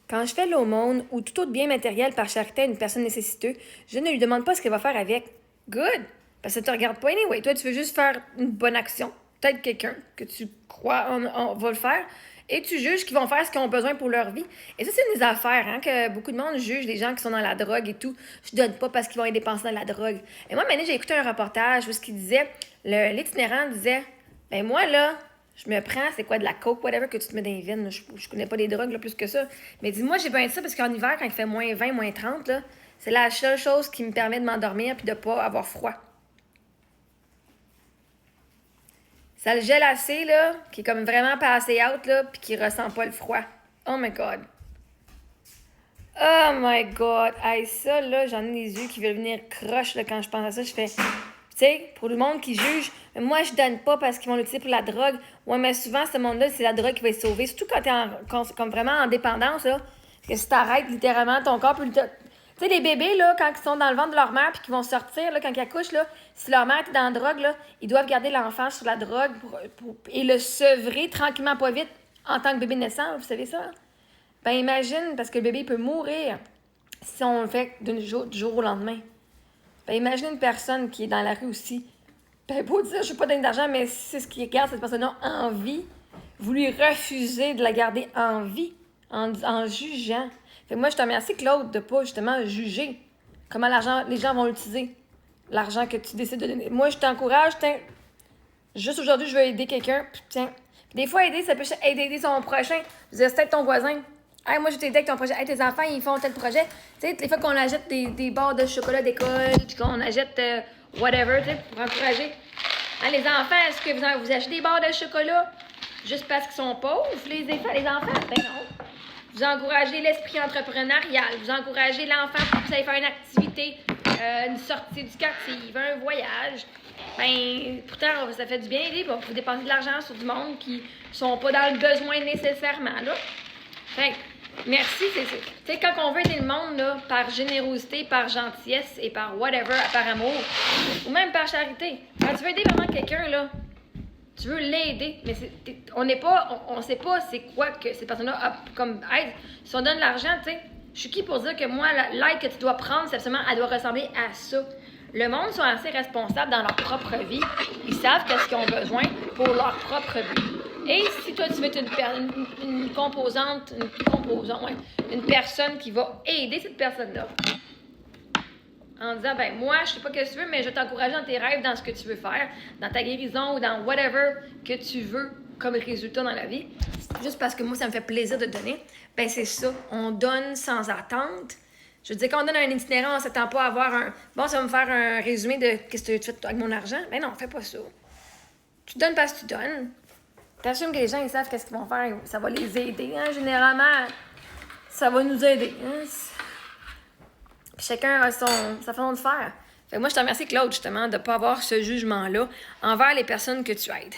Quand je fais l'aumône ou tout autre bien matériel par charité à une personne nécessiteuse, je ne lui demande pas ce qu'elle va faire avec. Good! Parce que ça te regarde pas anyway. Toi, tu veux juste faire une bonne action. Peut-être quelqu'un que tu crois va le faire. Et tu juges qu'ils vont faire ce qu'ils ont besoin pour leur vie. Et ça, c'est des affaires, hein, que beaucoup de monde juge les gens qui sont dans la drogue et tout. Je donne pas parce qu'ils vont être dépensés dans la drogue. Et moi, maintenant, j'ai écouté un reportage où ce qu'il disait, l'itinérant disait, ben moi, là, je me prends, c'est quoi, de la coke, whatever, que tu te mets dans les veines. Là. Je connais pas les drogues là, plus que ça. Mais dis-moi, j'ai besoin de ça parce qu'en hiver, quand il fait moins 20, moins 30, là, c'est la seule chose qui me permet de m'endormir puis de pas avoir froid. Ça le gèle assez, là, qui est comme vraiment passé out, là, puis qui ressent pas le froid. Oh my God. Oh my God. Hey, ça, là, j'en ai les yeux qui veulent venir croche, là, quand je pense à ça. Je fais, tu sais, pour le monde qui juge, moi, je donne pas parce qu'ils vont l'utiliser pour la drogue. Ouais, mais souvent, ce monde-là, c'est la drogue qui va les sauver. Surtout quand t'es comme vraiment en dépendance, là. Parce que si t'arrêtes, littéralement, ton corps peut... Tu sais, les bébés, là, quand ils sont dans le ventre de leur mère puis qu'ils vont sortir, là, quand ils accouchent, là, si leur mère est dans la drogue, là, ils doivent garder l'enfant sur la drogue et le sevrer tranquillement, pas vite, en tant que bébé naissant. Vous savez ça? Ben imagine, parce que le bébé peut mourir si on le fait du jour au lendemain. Ben imagine une personne qui est dans la rue aussi. Ben beau dire, je suis pas donné d'argent, mais si c'est ce qui garde cette personne-là en vie, vous lui refusez de la garder en vie en jugeant. Fait que moi, je te remercie, Claude, de pas justement juger comment les gens vont l'utiliser. L'argent que tu décides de donner. Moi, je t'encourage, juste aujourd'hui, je veux aider quelqu'un, puis tiens. Puis des fois, aider, ça peut aider son prochain. Je veux dire, c'est peut-être ton voisin. Hey, moi, je t'aide avec ton projet. Hey, tes enfants, ils font tel projet. Tu sais, les fois qu'on achète des barres de chocolat d'école, puis qu'on achète whatever, tu sais, pour encourager. Hein, les enfants, est-ce que vous achetez des barres de chocolat juste parce qu'ils sont pauvres, les enfants? Ben non. Vous encouragez l'esprit entrepreneurial. Vous encouragez l'enfant pour qu'il aille faire une activité, une sortie éducative, un voyage. Ben, pourtant, ça fait du bien aider. Vous dépensez de l'argent sur du monde qui sont pas dans le besoin nécessairement, là. Fait que, merci. Tu sais, quand on veut aider le monde, là, par générosité, par gentillesse et par whatever, par amour, ou même par charité, quand tu veux aider vraiment quelqu'un, là, tu veux l'aider, mais on sait pas c'est quoi que cette personne-là a comme aide. Si on donne de l'argent, tu sais, je suis qui pour dire que moi, l'aide que tu dois prendre, c'est absolument, elle doit ressembler à ça. Le monde sont assez responsables dans leur propre vie. Ils savent qu'est-ce qu'ils ont besoin pour leur propre vie. Et si toi, tu veux être une personne qui va aider cette personne-là, en disant, ben moi, je sais pas ce que tu veux, mais je vais t'encourager dans tes rêves, dans ce que tu veux faire, dans ta guérison ou dans whatever que tu veux comme résultat dans la vie, juste parce que moi, ça me fait plaisir de donner, ben c'est ça. On donne sans attente. Je veux dire, quand on donne à un itinérant, on s'attend pas à avoir bon, ça va me faire un résumé de qu'est-ce que tu fais avec mon argent. Ben non, fais pas ça. Tu donnes parce que tu donnes. T'assumes que les gens, ils savent qu'est-ce qu'ils vont faire. Ça va les aider, hein. Généralement, ça va nous aider, hein. Chacun a sa façon de faire. Fait que moi, je te remercie, Claude, justement, de ne pas avoir ce jugement-là envers les personnes que tu aides.